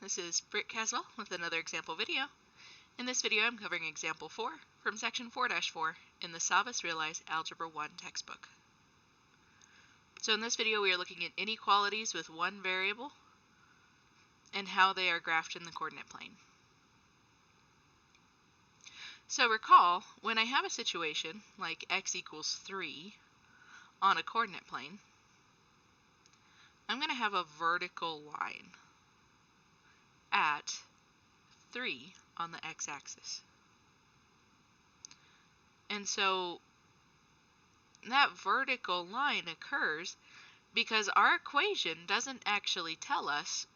this is Britt Caswell with another example video. In this video I'm covering example 4 from section 4-4 in the SavvasRealize Algebra 1 textbook. So in this video we are looking at inequalities with one variable and how they are graphed in the coordinate plane. So recall, when I have a situation like x equals 3 on a coordinate plane, I'm going to have a vertical line at 3 on the x-axis. And so that vertical line occurs because our equation doesn't actually tell us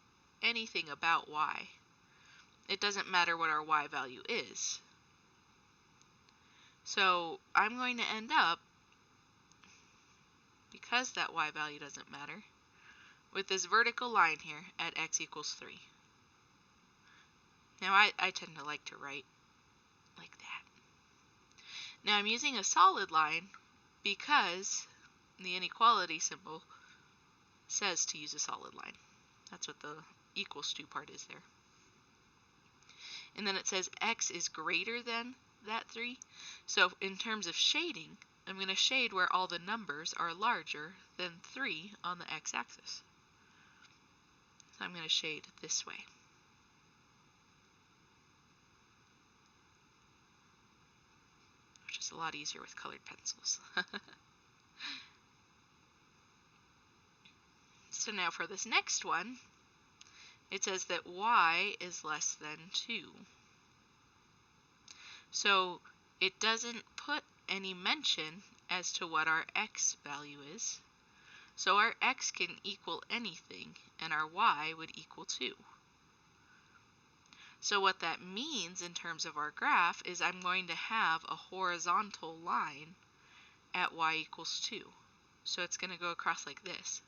anything about y. It doesn't matter what our y value is. So I'm going to end up, because that y value doesn't matter, with this vertical line here at x equals 3. Now I tend to like to write like that. Now I'm using a solid line because the inequality symbol says to use a solid line. That's what the equals to part is there. And then it says x is greater than that 3. So in terms of shading, I'm going to shade where all the numbers are larger than 3 on the x-axis. So I'm going to shade this way. Which is a lot easier with colored pencils. So now for this next one, it says that y is less than 2. So it doesn't put any mention as to what our x value is. So our x can equal anything, and our y would equal 2. So what that means in terms of our graph is I'm going to have a horizontal line at y equals 2. So it's going to go across like this.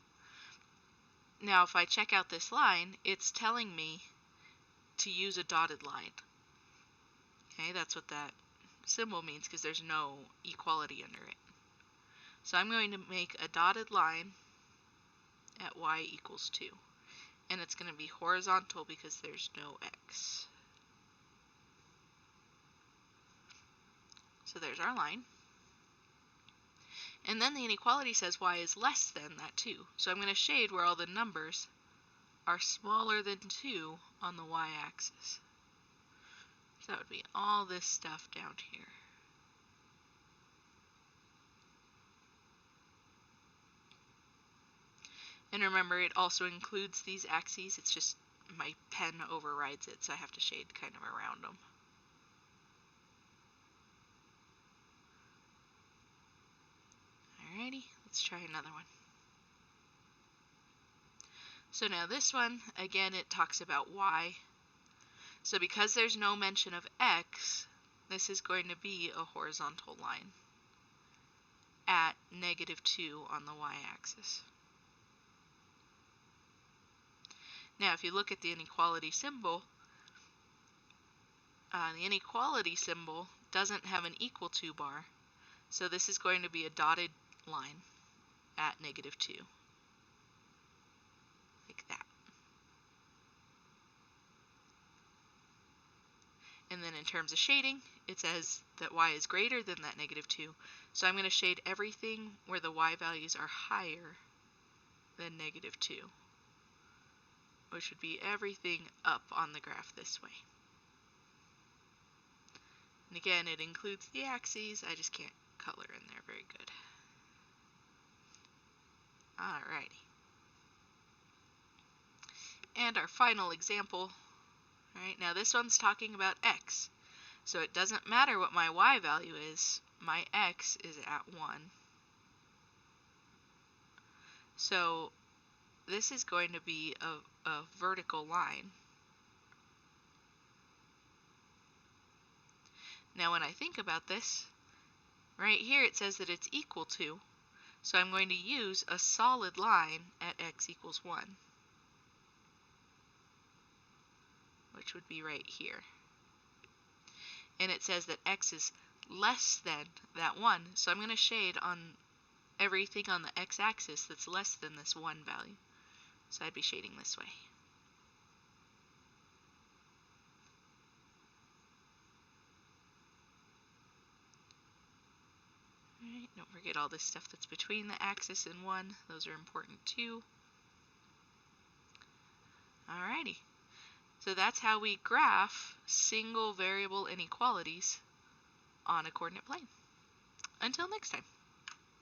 Now if I check out this line, it's telling me to use a dotted line. Okay, that's what that symbol means because there's no equality under it. So I'm going to make a dotted line at y equals 2. And it's going to be horizontal because there's no x. So there's our line. And then the inequality says y is less than that 2. So I'm going to shade where all the numbers are smaller than 2 on the y-axis. So that would be all this stuff down here. And remember, it also includes these axes. It's just my pen overrides it, so I have to shade kind of around them. Alrighty, let's try another one. So now this one, again, it talks about y. So because there's no mention of x, this is going to be a horizontal line at -2 on the y-axis. Now if you look at the inequality symbol doesn't have an equal to bar, so this is going to be a dotted line at -2, like that. And then in terms of shading, it says that y is greater than that -2, so I'm going to shade everything where the y values are higher than -2, which would be everything up on the graph this way. And again, it includes the axes, I just can't color in there very good. Alrighty. And our final example. Alright, now this one's talking about x. So it doesn't matter what my y value is, my x is at 1. So this is going to be a vertical line. Now when I think about this, right here it says that it's equal to, so I'm going to use a solid line at x equals 1, which would be right here. And it says that x is less than that 1, so I'm going to shade on everything on the x-axis that's less than this 1 value. So I'd be shading this way. Alright, don't forget all this stuff that's between the axis and 1. Those are important too. Alrighty. So that's how we graph single variable inequalities on a coordinate plane. Until next time.